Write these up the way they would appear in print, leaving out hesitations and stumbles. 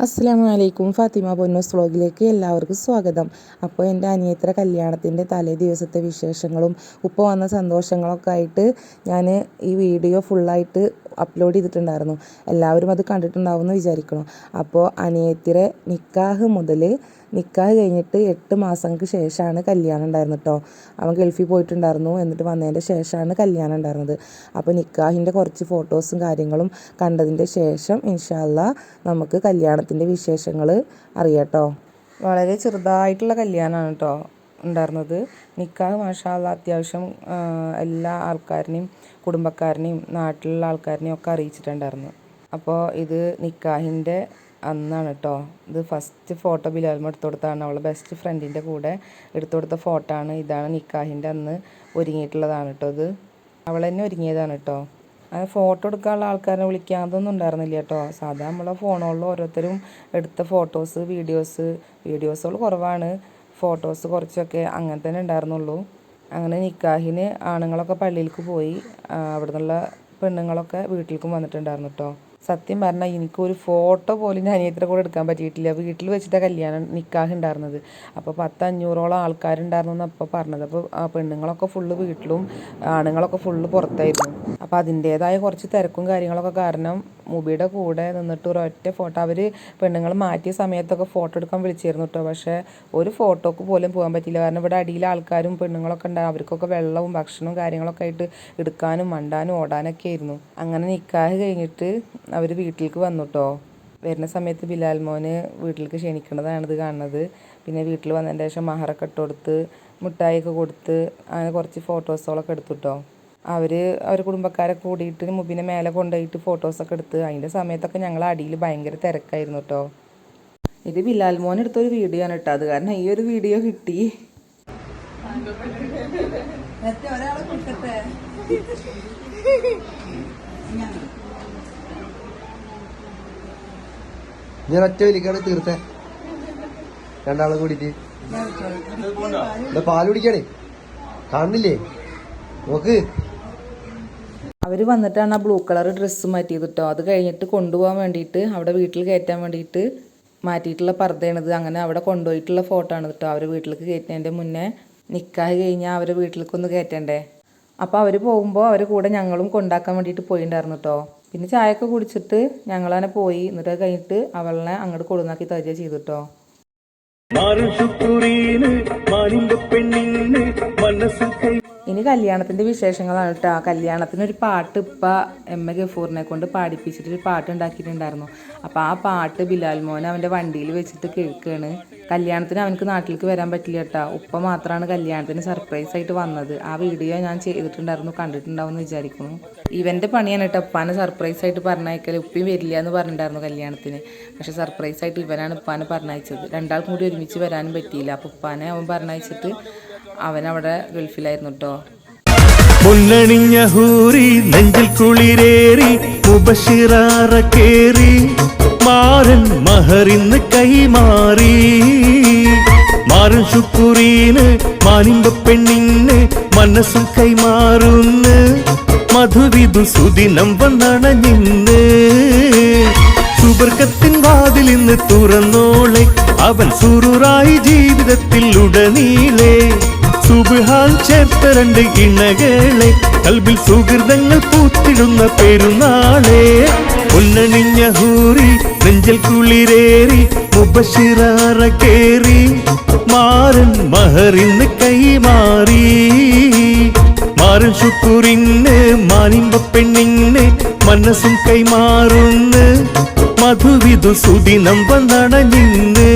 അസ്സലാമു അലൈക്കും. ഫാത്തിമ പൊന്നൂസ് വ്ളോഗിലേക്ക് എല്ലാവർക്കും സ്വാഗതം. അപ്പോൾ എൻ്റെ അനിയത്തിയുടെ കല്യാണത്തിൻ്റെ തലേ ദിവസത്തെ വിശേഷങ്ങളും ഉപ്പ വന്ന സന്തോഷങ്ങളൊക്കെ ആയിട്ട് ഞാൻ ഈ വീഡിയോ ഫുള്ളായിട്ട് അപ്ലോഡ് ചെയ്തിട്ടുണ്ടായിരുന്നു. എല്ലാവരും അത് കണ്ടിട്ടുണ്ടാവുമെന്ന് വിചാരിക്കണം. അപ്പോൾ അനിയത്തിയുടെ നിക്കാഹ് മുതൽ നിക്കാഹ് കഴിഞ്ഞിട്ട് 8 മാസങ്ങൾക്ക് ശേഷമാണ് കല്യാണം ഉണ്ടായിരുന്നത് കേട്ടോ. അവൻ ഗൾഫിൽ പോയിട്ടുണ്ടായിരുന്നു. എന്നിട്ട് വന്നതിൻ്റെ ശേഷമാണ് കല്യാണം ഉണ്ടായിരുന്നത്. അപ്പോൾ നിക്കാഹിൻ്റെ കുറച്ച് ഫോട്ടോസും കാര്യങ്ങളും കണ്ടതിൻ്റെ ശേഷം ഇൻഷാ അല്ലാഹ് നമുക്ക് കല്യാണത്തിൻ്റെ വിശേഷങ്ങൾ അറിയാം കേട്ടോ. വളരെ ചെറുതായിട്ടുള്ള കല്യാണമാണ് കേട്ടോ ഉണ്ടായിരുന്നത്. നിക്കാഹ് മാഷാ അല്ലാഹ് അത്യാവശ്യം എല്ലാ ആൾക്കാരിനെയും കുടുംബക്കാരനെയും നാട്ടിലുള്ള ആൾക്കാരിനെയും ഒക്കെ അറിയിച്ചിട്ടുണ്ടായിരുന്നു. അപ്പോൾ ഇത് നിക്കാഹിൻ്റെ അന്നാണ് കേട്ടോ. ഇത് ഫസ്റ്റ് ഫോട്ടോ ബിലാൽമ എടുത്തു കൊടുത്താണ്. അവളെ ബെസ്റ്റ് ഫ്രണ്ടിൻ്റെ കൂടെ എടുത്തു കൊടുത്ത ഫോട്ടോ ആണ്. ഇതാണ് നിക്കാഹിൻ്റെ അന്ന് ഒരുങ്ങിയിട്ടുള്ളതാണ് കേട്ടോ. ഇത് അവൾ തന്നെ ഒരുങ്ങിയതാണ് കേട്ടോ. അത് ഫോട്ടോ എടുക്കാനുള്ള ആൾക്കാരെ വിളിക്കാതൊന്നും ഉണ്ടായിരുന്നില്ല കേട്ടോ. സാധാ നമ്മളെ ഫോണുകളിൽ ഓരോരുത്തരും എടുത്ത വീഡിയോസുകൾ കുറവാണ്, ഫോട്ടോസ് കുറച്ചൊക്കെ അങ്ങനെ തന്നെ ഉണ്ടായിരുന്നുള്ളൂ. അങ്ങനെ നിക്കാഹിന് ആണുങ്ങളൊക്കെ പള്ളിയിലേക്ക് പോയി, അവിടെ നിന്നുള്ള പെണ്ണുങ്ങളൊക്കെ വീട്ടിലേക്കും വന്നിട്ടുണ്ടായിരുന്നു കേട്ടോ. സത്യം പറഞ്ഞാൽ എനിക്കൊരു ഫോട്ടോ പോലും ഞാൻ അനിയത്തിയുടെ കൂടെ എടുക്കാൻ പറ്റിയിട്ടില്ല. വീട്ടിൽ വെച്ചിട്ട് കല്യാണം നിക്കാഹ് ഉണ്ടായിരുന്നത്. അപ്പോൾ 10-500ഓളം ആൾക്കാരുണ്ടായിരുന്നു എന്ന് അപ്പോൾ പറഞ്ഞത്. അപ്പോൾ പെണ്ണുങ്ങളൊക്കെ ഫുള്ള് വീട്ടിലും ആണുങ്ങളൊക്കെ ഫുള്ള് പുറത്തായിരുന്നു. അപ്പോൾ അതിൻ്റേതായ കുറച്ച് തിരക്കും കാര്യങ്ങളൊക്കെ കാരണം മുബിയുടെ കൂടെ നിന്നിട്ട് ഒരൊറ്റ ഫോട്ടോ അവർ പെണ്ണുങ്ങൾ മാറ്റിയ സമയത്തൊക്കെ ഫോട്ടോ എടുക്കാൻ വിളിച്ചിരുന്നു കേട്ടോ. പക്ഷേ ഒരു ഫോട്ടോക്ക് പോലും പോകാൻ പറ്റിയില്ല. കാരണം ഇവിടെ അടിയിലെ ആൾക്കാരും പെണ്ണുങ്ങളൊക്കെ ഉണ്ടാകും. അവർക്കൊക്കെ വെള്ളവും ഭക്ഷണവും കാര്യങ്ങളൊക്കെ ആയിട്ട് എടുക്കാനും മണ്ടാനും ഓടാനൊക്കെ ആയിരുന്നു. അങ്ങനെ നിക്കാഹ് കഴിഞ്ഞിട്ട് അവർ വീട്ടിലേക്ക് വന്നു കേട്ടോ. വരുന്ന സമയത്ത് ബിലാൽ മോന് വീട്ടിലേക്ക് ക്ഷണിക്കേണ്ടതാണിത് കാണുന്നത്. പിന്നെ വീട്ടിൽ വന്നതിന് ശേഷം മഹറൊക്കെ ഇട്ട് കൊടുത്ത് മിഠായിയൊക്കെ കൊടുത്ത് അങ്ങനെ കുറച്ച് ഫോട്ടോസുകളൊക്കെ എടുത്തു കേട്ടോ. അവർ കുടുംബക്കാരെ കൂടിയിട്ട് മുബിനെ മേലെ കൊണ്ടുപോയിട്ട് ഫോട്ടോസൊക്കെ എടുത്ത് അതിൻ്റെ സമയത്തൊക്കെ ഞങ്ങൾ അടിയിൽ ഭയങ്കര തിരക്കായിരുന്നു കേട്ടോ. ഇത് ബിലാൽ മോൻ എടുത്തൊരു വീഡിയോ ആണ് കേട്ടോ. അത് കാരണം ഈ ഒരു വീഡിയോ കിട്ടി. ഞാൻ ഒറ്റ വലിക്കാണ് തീർത്തേ. രണ്ടാളും കൂടിട്ട് പാല് കുടിക്കാണേ, കാണുന്നില്ലേ നോക്ക്. അവർ വന്നിട്ടാണ് ആ ബ്ലൂ കളർ ഡ്രസ്സ് മാറ്റിയത് കേട്ടോ. അത് കഴിഞ്ഞിട്ട് കൊണ്ടുപോകാൻ വേണ്ടിയിട്ട് അവിടെ വീട്ടിൽ കയറ്റാൻ വേണ്ടിയിട്ട് മാറ്റിയിട്ടുള്ള പർദ്ദയാണിത്. അങ്ങനെ അവിടെ കൊണ്ടുപോയിട്ടുള്ള ഫോട്ടോ ആണ് കേട്ടോ. അവർ വീട്ടിലേക്ക് കയറ്റുന്നതിൻ്റെ മുന്നേ നിക്കാഹ് കഴിഞ്ഞാൽ അവരെ വീട്ടിലേക്കൊന്ന് കയറ്റണ്ടേ. അപ്പോൾ അവർ പോകുമ്പോൾ അവരെ കൂടെ ഞങ്ങളും കൊണ്ടാക്കാൻ വേണ്ടിയിട്ട് പോയിട്ടുണ്ടായിരുന്നു കേട്ടോ. പിന്നെ ചായയൊക്കെ കുടിച്ചിട്ട് ഞങ്ങളങ്ങനെ പോയി. എന്നിട്ട് കഴിഞ്ഞിട്ട് അവളെ അങ്ങോട്ട് കൊടുന്നാക്കി തരിക ചെയ്തു കേട്ടോ. ഇനി കല്യാണത്തിൻ്റെ വിശേഷങ്ങളാണ് കേട്ടോ. കല്യാണത്തിനൊരു പാട്ട് എം എ ഗഫൂറിനെ കൊണ്ട് പാടിപ്പിച്ചിട്ടൊരു പാട്ട് ഉണ്ടാക്കിയിട്ടുണ്ടായിരുന്നു. അപ്പോൾ ആ പാട്ട് ബിലാൽ മോൻ അവൻ്റെ വണ്ടിയിൽ വെച്ചിട്ട് കേൾക്കുകയാണ്. കല്യാണത്തിന് അവനക്ക് നാട്ടിലേക്ക് വരാൻ പറ്റില്ല കേട്ടോ. ഉപ്പ മാത്രമാണ് കല്യാണത്തിന് സർപ്രൈസ് ആയിട്ട് വന്നത്. ആ വീഡിയോ ഞാൻ ചെയ്തിട്ടുണ്ടായിരുന്നു, കണ്ടിട്ടുണ്ടാവും എന്ന് വിചാരിക്കുന്നു. ഇവൻ്റെ പണിയാണ് കേട്ടോ ഉപ്പാനെ സർപ്രൈസ് ആയിട്ട് പറഞ്ഞയക്കൽ. ഉപ്പയും വരില്ല എന്ന് പറഞ്ഞിട്ടുണ്ടായിരുന്നു കല്യാണത്തിന്. പക്ഷെ സർപ്രൈസ് ആയിട്ട് ഇവനാണ് ഉപ്പാനെ പറഞ്ഞയച്ചത്. രണ്ടാൾക്കും കൂടി ഒരുമിച്ച് വരാനും പറ്റിയില്ല. അപ്പോൾ ഉപ്പാനെ അവൻ പറഞ്ഞയച്ചിട്ട് അവനവിടെ ഗൾഫിലായിരുന്നു കേട്ടോ. പൊന്നണിഞ്ഞ ഹൂറി നെഞ്ചിൽ കുളിരേറി മുബശിറാറ കേറി മാരൻ മഹറിന്ന് കൈമാറി മാരൻ ശുക്കൂറീന് മാനിമ്പ പെണ്ണിന് മനസ്സും കൈമാറുന്ന് മധുവിധു സുദിനം വന്നണഞ്ഞിന്ന് സുബർക്കത്തിൻ വാതിലിന്ന് തുറന്നോളെ അവൻ സുറുറായി ജീവിതത്തിൽ ഉടനീളെ സുബ്ഹാൻ ചേർത്ത 2 ഇണകളെ കൽബിൽ സുഹൃതങ്ങൾ പൂത്തിടുന്ന പെരുന്നാളെ പൊന്നണിഞ്ഞ ഹൂറി നെഞ്ചൽ കുളിരേറി മുബശിറാറ കേറി മാരൻ മഹറിന്ന് കൈമാറി മാരൻ ശുക്കൂറിന് മാനിമ്പ പെണ്ണിന് മനസ്സും കൈമാറുന്ന് മധുവിധു സുദിനം വന്നണഞ്ഞിന്ന്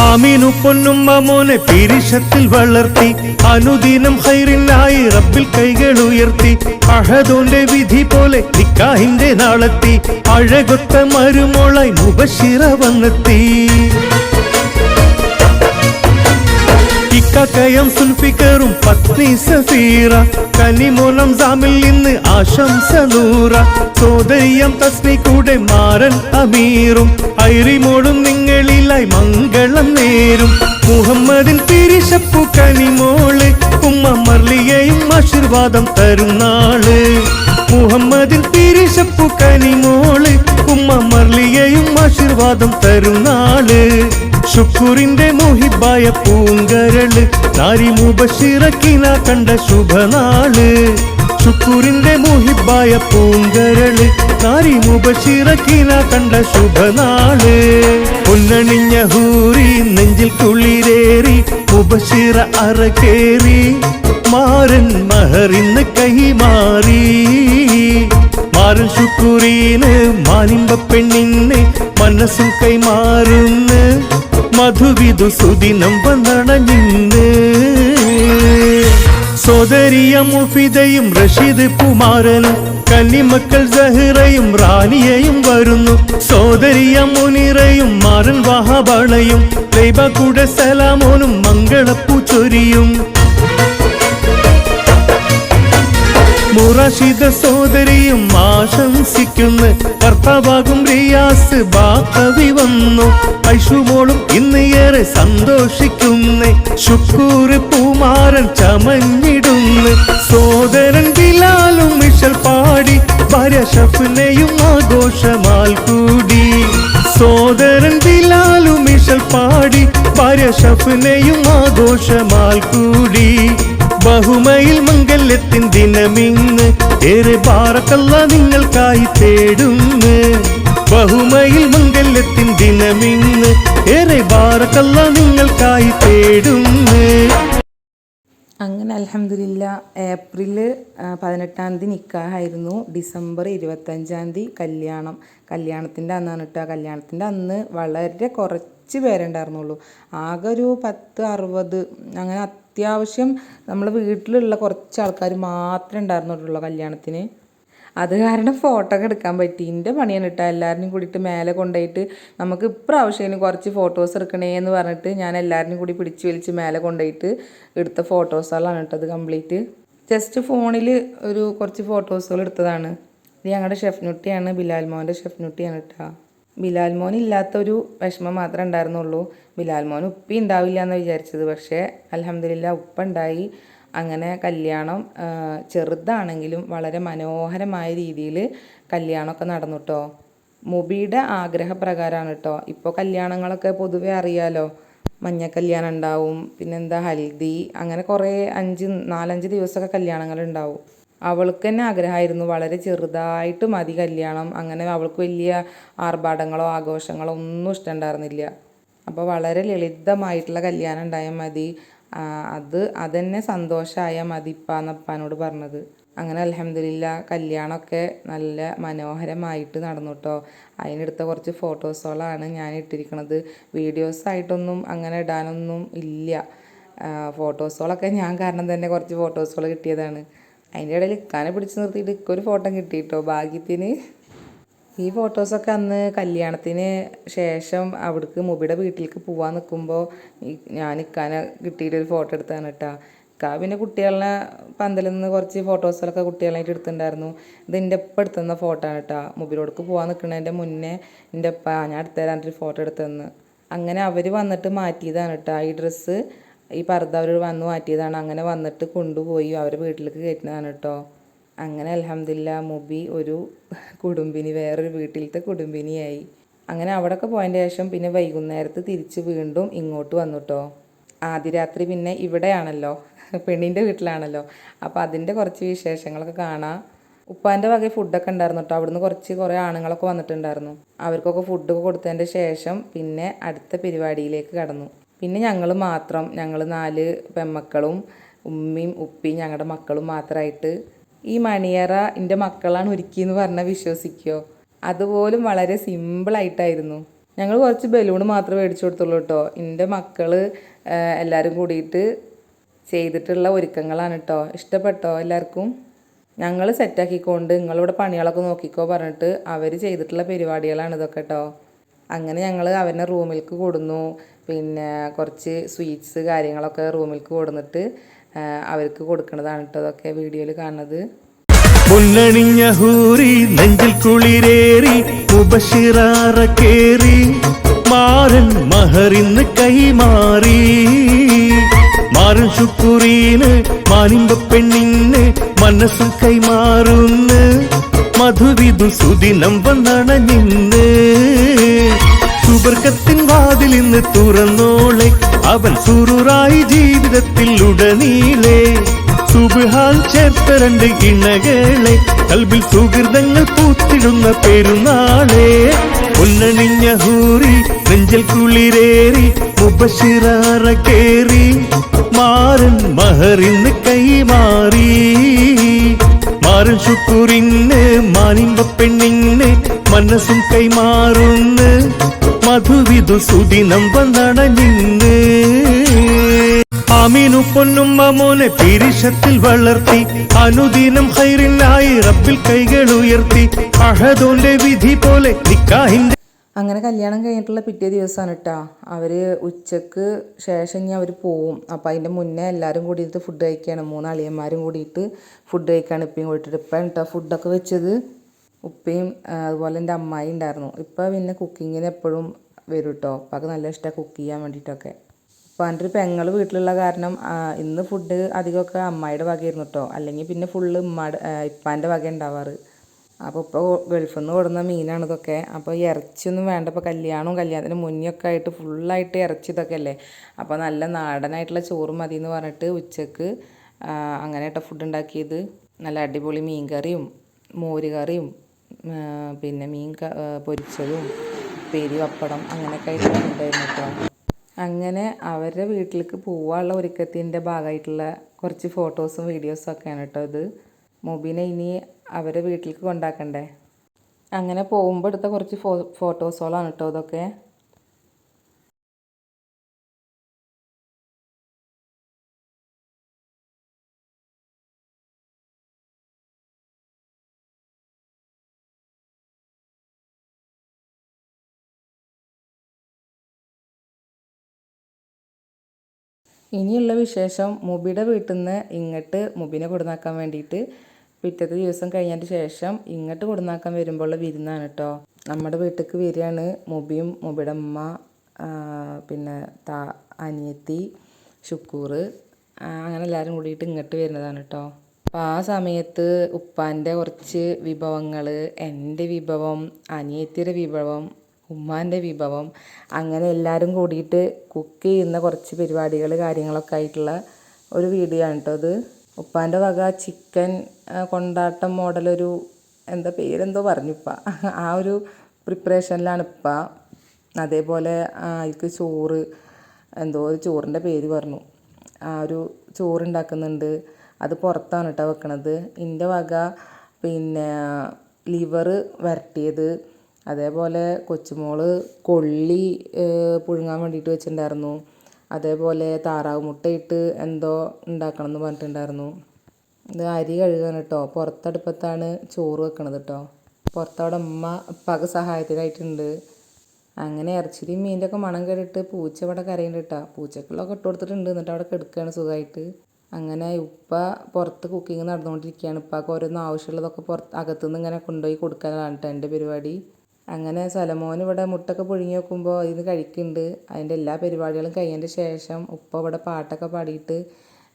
ആമീനു പൊന്നുമ്മ മോനെ പിരിശത്തിൽ വളർത്തി അനുദിനം ഹൈറിനായി റബ്ബിൽ കൈകൾ ഉയർത്തി അഹദോന്റെ വിധി പോലെ നിക്കാഹിന്റെ നാളെത്തി അഴകൊത്ത മരുമോളായി മുബശിറ വന്നെത്തി ഇക്കക്കയം സുൽഫിക്കറും പത്നി സഫീറ കനിമോനം സാമിൽ ഇന്ന് ആശംസ നൂറ സോദരിയം തസ്നി കൂടെ മാരൻ അമീറും ഐറിമോളും നിങ്ങളിലായി മംഗളം നേരും മുഹമ്മദിൻ പിരിശപ്പു കനിമോള് ഉമ്മ മർലിയയും ആശീർവാദം തരുന്നാള് മുഹമ്മദിൻ പിരിശപ്പു കനിമോള് ഉമ്മ മർലിയയും ആശീർവാദം തരും നാള്. ശുക്കൂറിന്റെ മുഹിബായ പൂങ്കരള് നാരി മുബഷിറക്കിന കണ്ട ശുഭനാള്. ശുക്കൂറിന്റെ മുഹിബായ പൂങ്കരള് നാരി മുബഷിറക്കിന കണ്ട ശുഭനാള്. പൊന്നണിഞ്ഞ ഹൂറി നെഞ്ചിൽ കുളിരേറി മുബഷിറ അറകേറി മാരൻ മഹറിന്ന് കൈമാറി. മാരൻ ശുക്കൂറിന് മാനിമ്പ പെണ്ണിന് മനസ്സും കൈമാറുന്ന് മധുവിധു സുദിനം വന്നണഞ്ഞിന്ന്. സോദരിയ മുഫിദയും റഷീദ് കുമാരനും കന്നിമക്കൾ സഹിറയും റാനിയയും വരുന്നു. സോദരിയ മുനിറയും മാരൻ വഹാബളയും ലൈബ കൂടെ സലാമോനും മംഗളപ്പൂ ചൊരിയും. മുറാഷിദ സോദരിയും ആശംസിക്കുന്നു. ഭർത്താവാകും റിയാസ് ബാക്കവി വന്നു. ഐഷുമോളും ഇന്ന് ഏറെ സന്തോഷിക്കുന്നു. ശുക്കൂർ പൂമാരൻ ചമഞ്ഞിടുന്നു. സോദരൻ ബിലാലും മിഷൽ പാടി ഭാര്യ ഷഫ്നയും ആഘോഷമാൽ കൂടി. സോദരൻ ബിലാലും മിഷൽ പാടി ഭാര്യ ഷഫ്നയും ആഘോഷമാൽ കൂടി. ബഹുമയിൽ മംഗല്യത്തിൻ ദിനമിന്ന് ഏറെ ബാറക്കല്ല നിങ്ങൾക്കായി തേടുന്ന്. ബഹുമയിൽ മംഗല്യത്തിൻ ദിനമിന്ന് ഏറെ ബാറക്കല്ല നിങ്ങൾക്കായി തേടുന്ന്. അങ്ങനെ അൽഹംദുലില്ലാ ഏപ്രിൽ 18-ാം തീയതി നിക്കാഹായിരുന്നു. ഡിസംബർ 25-ാം തീയതി കല്യാണം. കല്യാണത്തിൻ്റെ അന്നാണ് കേട്ടോ. കല്യാണത്തിൻ്റെ അന്ന് വളരെ കുറച്ച് പേരുണ്ടായിരുന്നുള്ളൂ. ആകെ ഒരു 10-60 അങ്ങനെ അത്യാവശ്യം നമ്മൾ വീട്ടിലുള്ള കുറച്ച് ആൾക്കാർ മാത്രമേ ഉണ്ടായിരുന്നുള്ളൂ കല്യാണത്തിന്. അത് കാരണം ഫോട്ടോ ഒക്കെ എടുക്കാൻ പറ്റി. എൻ്റെ പണിയാണ് കേട്ടോ. എല്ലാവരും കൂടിയിട്ട് മേലെ കൊണ്ടുപോയിട്ട് നമുക്ക് ഇപ്രാവശ്യം കുറച്ച് ഫോട്ടോസ് എടുക്കണേ എന്ന് പറഞ്ഞിട്ട് ഞാൻ എല്ലാവരും കൂടി പിടിച്ച് വലിച്ച് മേലെ കൊണ്ടുപോയിട്ട് എടുത്ത ഫോട്ടോസുകളാണ് കേട്ടോ അത് കംപ്ലീറ്റ്. ജസ്റ്റ് ഫോണിൽ ഒരു കുറച്ച് ഫോട്ടോസുകൾ എടുത്തതാണ്. ഇത് ഞങ്ങളുടെ ഷെഫ്നുട്ടിയാണ്, ബിലാൽ മോൻ്റെ ഷെഫ്നുട്ടിയാണ് കേട്ടോ. ബിലാൽ മോൻ ഇല്ലാത്തൊരു വിഷമം മാത്രമേ ഉണ്ടായിരുന്നുള്ളൂ. ബിലാൽ മോൻ ഉപ്പി ഉണ്ടാവില്ല എന്ന് വിചാരിച്ചത്, പക്ഷേ അൽഹംദുലില്ലാ ഉപ്പ ഉണ്ടായി. അങ്ങനെ കല്യാണം ചെറുതാണെങ്കിലും വളരെ മനോഹരമായ രീതിയിൽ കല്യാണമൊക്കെ നടന്നു കേട്ടോ. മുബിയുടെ ആഗ്രഹപ്രകാരമാണ് കേട്ടോ. ഇപ്പോൾ കല്യാണങ്ങളൊക്കെ പൊതുവെ അറിയാലോ, മഞ്ഞ കല്യാണം ഉണ്ടാവും, പിന്നെന്താ ഹൽദി, അങ്ങനെ കുറേ 4-5 ദിവസമൊക്കെ കല്യാണങ്ങളുണ്ടാവും. അവൾക്ക് തന്നെ ആഗ്രഹമായിരുന്നു വളരെ ചെറുതായിട്ട് മതി കല്യാണം. അങ്ങനെ അവൾക്ക് വലിയ ആർഭാടങ്ങളോ ആഘോഷങ്ങളോ ഒന്നും ഇഷ്ടമുണ്ടായിരുന്നില്ല. അപ്പോൾ വളരെ ലളിതമായിട്ടുള്ള കല്യാണം ഉണ്ടായാൽ മതി, അതെന്നെ സന്തോഷമായ മതി ഇപ്പാന്നപ്പാനോട് പറഞ്ഞത്. അങ്ങനെ അൽഹംദുലില്ലാ കല്യാണമൊക്കെ നല്ല മനോഹരമായിട്ട് നടന്നു കേട്ടോ. അതിനെടുത്ത കുറച്ച് ഫോട്ടോസുകളാണ് ഞാൻ ഇട്ടിരിക്കുന്നത്. വീഡിയോസായിട്ടൊന്നും അങ്ങനെ ഇടാനൊന്നും ഇല്ല. ഫോട്ടോസുകളൊക്കെ ഞാൻ കാരണം തന്നെ കുറച്ച് ഫോട്ടോസുകൾ കിട്ടിയതാണ്. അതിൻ്റെ ഇടയിൽ ഇക്കാനെ പിടിച്ച് നിർത്തിയിട്ട് ഇക്കൊരു ഫോട്ടോ കിട്ടിയിട്ടോ ഭാഗ്യത്തിന്. ഈ ഫോട്ടോസൊക്കെ അന്ന് കല്യാണത്തിന് ശേഷം അവിടേക്ക് മുബിയുടെ വീട്ടിലേക്ക് പോകാൻ നിൽക്കുമ്പോൾ ഞാൻ ഇക്കാനെ കിട്ടിയിട്ടൊരു ഫോട്ടോ എടുത്താണ് കേട്ടോ. ഇക്കാ പിന്നെ കുട്ടികളെ പന്തലിൽ നിന്ന് കുറച്ച് ഫോട്ടോസുകളൊക്കെ കുട്ടികളായിട്ട് എടുത്തിട്ടുണ്ടായിരുന്നു. ഇത് എൻ്റെ ഒപ്പം എടുത്തുന്ന ഫോട്ടോ ആണ് കേട്ടോ. മുബിയോടേക്ക് പോകാൻ നിൽക്കുന്നതിൻ്റെ മുന്നേ എൻ്റെ ഒപ്പ ഞാൻ എടുത്തുതരാനൊരു ഫോട്ടോ എടുത്തുതന്ന്. അങ്ങനെ അവർ വന്നിട്ട് മാറ്റിയതാണ് കേട്ടോ. ഈ ഡ്രസ്സ് ഈ പർദ്ദ അവർ വന്ന് മാറ്റിയതാണ്. അങ്ങനെ വന്നിട്ട് കൊണ്ടുപോയി അവരുടെ വീട്ടിലേക്ക് കയറ്റുന്നതാണ് കേട്ടോ. അങ്ങനെ അൽഹംദുലില്ലാ മുബി ഒരു കുടുംബിനി, വേറൊരു വീട്ടിലത്തെ കുടുംബിനിയായി. അങ്ങനെ അവിടെയൊക്കെ പോയതിൻ്റെ ശേഷം പിന്നെ വൈകുന്നേരത്ത് തിരിച്ച് വീണ്ടും ഇങ്ങോട്ട് വന്നു കേട്ടോ. ആദ്യ രാത്രി പിന്നെ ഇവിടെയാണല്ലോ, പെണ്ണിൻ്റെ വീട്ടിലാണല്ലോ. അപ്പോൾ അതിൻ്റെ കുറച്ച് വിശേഷങ്ങളൊക്കെ കാണാം. ഉപ്പാൻ്റെ വക ഫുഡൊക്കെ ഉണ്ടായിരുന്നു കേട്ടോ. അവിടുന്ന് കുറേ ആണുങ്ങളൊക്കെ വന്നിട്ടുണ്ടായിരുന്നു. അവർക്കൊക്കെ ഫുഡൊക്കെ കൊടുത്തതിൻ്റെ ശേഷം പിന്നെ അടുത്ത പരിപാടിയിലേക്ക് കടന്നു. പിന്നെ ഞങ്ങൾ 4 പെൺമക്കളും ഉമ്മയും ഉപ്പിയും ഞങ്ങളുടെ മക്കളും മാത്രമായിട്ട് ഈ മണിയറ എൻ്റെ മക്കളാണ് ഒരുക്കിയെന്ന് പറഞ്ഞാൽ വിശ്വസിക്കുമോ? അതുപോലും വളരെ സിമ്പിളായിട്ടായിരുന്നു. ഞങ്ങൾ കുറച്ച് ബലൂൺ മാത്രമേ മേടിച്ചു കൊടുത്തുള്ളൂ കേട്ടോ. എൻ്റെ മക്കൾ എല്ലാവരും കൂടിയിട്ട് ചെയ്തിട്ടുള്ള ഒരുക്കങ്ങളാണ് കേട്ടോ. ഇഷ്ടപ്പെട്ടോ എല്ലാവർക്കും? ഞങ്ങൾ സെറ്റാക്കിക്കൊണ്ട് നിങ്ങളിവിടെ പണികളൊക്കെ നോക്കിക്കോ പറഞ്ഞിട്ട് അവർ ചെയ്തിട്ടുള്ള പരിപാടികളാണ് ഇതൊക്കെ കേട്ടോ. അങ്ങനെ ഞങ്ങൾ അവരുടെ റൂമിലേക്ക് കൊടുന്നു. പിന്നെ കുറച്ച് സ്വീറ്റ്സ് കാര്യങ്ങളൊക്കെ റൂമിലേക്ക് കൊടുന്നിട്ട് അവർക്ക് കൊടുക്കുന്നതാണ് കേട്ടോ അതൊക്കെ വീഡിയോയിൽ കാണുന്നത്. പൊന്നണിഞ്ഞ ഹൂറി നെഞ്ചിൽ കുളിരേറി മുബഷിറാറ കേറി മാരൻ മഹറിന്ന് കൈമാറി. മാരൻ ശുക്കൂറിന് മാനിമ്പ പെണ്ണിന് മനസ്സും കൈമാറുന്ന് മധുവിധു സുദിനം വന്നണഞ്ഞിന്ന്. സുബർക്കത്തിൻ വാതിൽ ഇന്ന് തുറന്നോളെ അവൻ സുറുറായി ജീവിതത്തിൽ ഉടനീളെ സുബ്ഹാൻ ചേർത്ത രണ്ട് ഇണകളെ കൽബിൽ സുഹൃതങ്ങൾ പൂത്തിടുന്ന പെരുന്നാളെ പൊന്നണിഞ്ഞ ഹൂറി നെഞ്ചൽ കുളിരേറി മുബശിറാറ കേറി മാരൻ മഹറിന്ന് കൈമാറി മാരൻ ശുക്കൂറിന് മാനിമ്പ പെണ്ണിന് മനസ്സും കൈമാറുന്ന് മധുവിധു സുദിനം വന്നണഞ്ഞിന്ന് ആമീനു പൊന്നുമ്മ മോനെ പിരിശത്തിൽ വളർത്തി അനുദിനം ഹൈറിനായി റബ്ബിൽ കൈകൾ ഉയർത്തി അഹദോന്റെ വിധി പോലെ നിക്കാഹിന്റെ. അങ്ങനെ കല്യാണം കഴിഞ്ഞിട്ടുള്ള പിറ്റേ ദിവസമാണ് കേട്ടോ അവർ ഉച്ചക്ക് ശേഷം ഇനി അവർ പോവും. അപ്പോൾ അതിൻ്റെ മുന്നേ എല്ലാവരും കൂടിയിട്ട് ഫുഡ് കഴിക്കുകയാണ്. 3 അളിയന്മാരും കൂടിയിട്ട് ഫുഡ് കഴിക്കുകയാണ്. ഇപ്പയും കൂടിയിട്ട് ഇപ്പം കേട്ടോ ഫുഡൊക്കെ വെച്ചത്. ഉപ്പയും അതുപോലെ എൻ്റെ അമ്മായി ഉണ്ടായിരുന്നു. ഇപ്പം പിന്നെ കുക്കിങ്ങിന് എപ്പോഴും വരും കേട്ടോ. ഉപ്പാക്ക് നല്ല ഇഷ്ടമാണ് കുക്ക് ചെയ്യാൻ വേണ്ടിയിട്ടൊക്കെ. അപ്പോൾ എൻ്റെ ഒരു പെങ്ങൾ വീട്ടിലുള്ള കാരണം ഇന്ന് ഫുഡ് അധികമൊക്കെ അമ്മായിയുടെ വകയായിരുന്നു കേട്ടോ. അല്ലെങ്കിൽ പിന്നെ ഫുള്ള് ഇപ്പാൻ്റെ വക ഉണ്ടാവാറ്. അപ്പോൾ ഇപ്പോൾ ഗൾഫിൽ നിന്ന് കൊടുന്ന മീനാണ് ഇതൊക്കെ. അപ്പോൾ ഇറച്ചിയൊന്നും വേണ്ട. ഇപ്പോൾ കല്യാണത്തിന് മുന്നൊക്കെ ആയിട്ട് ഫുള്ളായിട്ട് ഇറച്ചി ഇതൊക്കെ അല്ലേ. അപ്പോൾ നല്ല നാടനായിട്ടുള്ള ചോറ് മതി എന്ന് പറഞ്ഞിട്ട് ഉച്ചക്ക് അങ്ങനെ കേട്ടോ ഫുഡ് ഉണ്ടാക്കിയത്. നല്ല അടിപൊളി മീൻ കറിയും മോര് കറിയും പിന്നെ മീൻ പൊരിച്ചതും ഉപ്പേരി പപ്പടം അങ്ങനെയൊക്കെ ആയിട്ടുള്ള ഫുഡായിരുന്നു കേട്ടോ. അങ്ങനെ അവരുടെ വീട്ടിലേക്ക് പോകാനുള്ള ഒരുക്കത്തിൻ്റെ ഭാഗമായിട്ടുള്ള കുറച്ച് ഫോട്ടോസും വീഡിയോസും ഒക്കെയാണ് കേട്ടോ ഇത്. മുബീനെ ഇനി അവരെ വീട്ടിലേക്ക് കൊണ്ടാക്കണ്ടേ. അങ്ങനെ പോകുമ്പോൾ എടുത്ത കുറച്ച് ഫോട്ടോസുകളാണ് കേട്ടോ ഇതൊക്കെ. ഇനിയുള്ള വിശേഷം മുബിയുടെ വീട്ടിൽ നിന്ന് ഇങ്ങോട്ട് മുബീനെ കൊടുന്നാക്കാൻ വേണ്ടിയിട്ട് പിറ്റത്തെ ദിവസം കഴിഞ്ഞതിന് ശേഷം ഇങ്ങോട്ട് കൊടുന്നാക്കാൻ വരുമ്പോഴുള്ള വിരുന്നാണ് കേട്ടോ. നമ്മുടെ വീട്ടിലേക്ക് വരികയാണ് മുബിയും മുബിയുടെ അമ്മ പിന്നെ അനിയത്തി ശുക്കൂർ അങ്ങനെ എല്ലാവരും കൂടിയിട്ട് ഇങ്ങോട്ട് വരുന്നതാണ് കേട്ടോ. അപ്പോൾ ആ സമയത്ത് ഉപ്പാൻ്റെ കുറച്ച് വിഭവങ്ങൾ, എൻ്റെ വിഭവം, അനിയത്തിയുടെ വിഭവം, ഉമ്മാൻ്റെ വിഭവം അങ്ങനെ എല്ലാവരും കൂടിയിട്ട് കുക്ക് ചെയ്യുന്ന കുറച്ച് പരിപാടികൾ കാര്യങ്ങളൊക്കെ ആയിട്ടുള്ള ഒരു വീഡിയോ ആണ് കേട്ടോ ഇത്. ഉപ്പാൻ്റെ വക ചിക്കൻ കൊണ്ടാട്ടം മോഡലൊരു പേരെന്തോ പറഞ്ഞു ഇപ്പ. ആ ഒരു പ്രിപ്പറേഷനിലാണ് ഇപ്പ. അതേപോലെ അതിലേക്ക് ചോറ് ഒരു ചോറിൻ്റെ പേര് പറഞ്ഞു. ആ ഒരു ചോറുണ്ടാക്കുന്നുണ്ട്. അത് പുറത്താണ് കേട്ടോ വെക്കണത്. എൻ്റെ വക പിന്നെ ലിവർ വരട്ടിയത്, അതേപോലെ കൊച്ചുമോള് കൊള്ളി പുഴുങ്ങാൻ വേണ്ടിയിട്ട് വെച്ചിട്ടുണ്ടായിരുന്നു. അതേപോലെ താറാവ് മുട്ടയിട്ട് എന്തോ ഉണ്ടാക്കണം എന്ന് പറഞ്ഞിട്ടുണ്ടായിരുന്നു. ഇത് അരി കഴുകാൻ കേട്ടോ. പുറത്തടുപ്പത്താണ് ചോറ് വെക്കണത് കേട്ടോ. പുറത്തവിടെ ഉപ്പാക്ക് സഹായത്തിനായിട്ടുണ്ട്. അങ്ങനെ ഇറച്ചിയും മീൻ്റെ ഒക്കെ മണം കേട്ടിട്ട് പൂച്ച ഇവിടെ കരയുന്നുണ്ട് കേട്ടോ. പൂച്ചക്കുള്ളതൊക്കെ ഇട്ട് കൊടുത്തിട്ടുണ്ട്. എന്നിട്ട് അവിടെ കിടക്കുകയാണ് സുഖമായിട്ട്. അങ്ങനെ ഉപ്പ പുറത്ത് കുക്കിങ് നടന്നുകൊണ്ടിരിക്കുകയാണ്. ഉപ്പാക്ക് ഓരോന്നും ആവശ്യമുള്ളതൊക്കെ അകത്തുനിന്ന് ഇങ്ങനെ കൊണ്ടുപോയി കൊടുക്കാനാണ് കേട്ടോ എൻ്റെ പരിപാടി. അങ്ങനെ സലമോൻ ഇവിടെ മുട്ടൊക്കെ പുഴുങ്ങി വെക്കുമ്പോൾ ഇതിന് കഴിക്കുന്നുണ്ട്. അതിൻ്റെ എല്ലാ പരിപാടികളും കഴിഞ്ഞതിൻ്റെ ശേഷം ഉപ്പ ഇവിടെ പാട്ടൊക്കെ പാടിയിട്ട്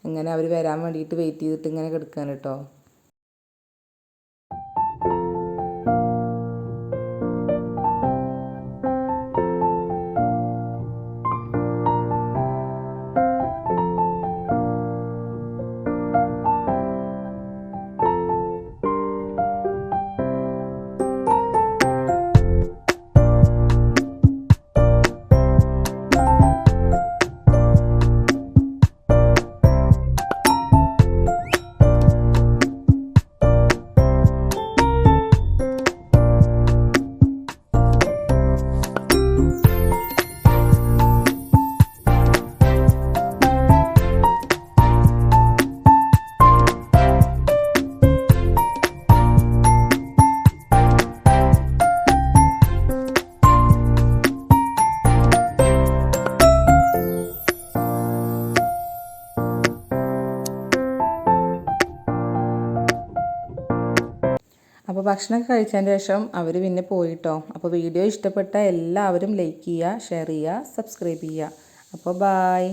ഇങ്ങനെ അവർ വരാൻ വേണ്ടിയിട്ട് വെയിറ്റ് ചെയ്തിട്ട് ഇങ്ങനെ കിടക്കുകയാണ് കേട്ടോ. അപ്പോൾ ഭക്ഷണമൊക്കെ കഴിച്ചതിന് ശേഷം അവർ പിന്നെ പോയിട്ടോ. അപ്പോൾ വീഡിയോ ഇഷ്ടപ്പെട്ട എല്ലാവരും ലൈക്ക് ചെയ്യുക, ഷെയർ ചെയ്യുക, സബ്സ്ക്രൈബ് ചെയ്യുക. അപ്പോൾ ബായ്.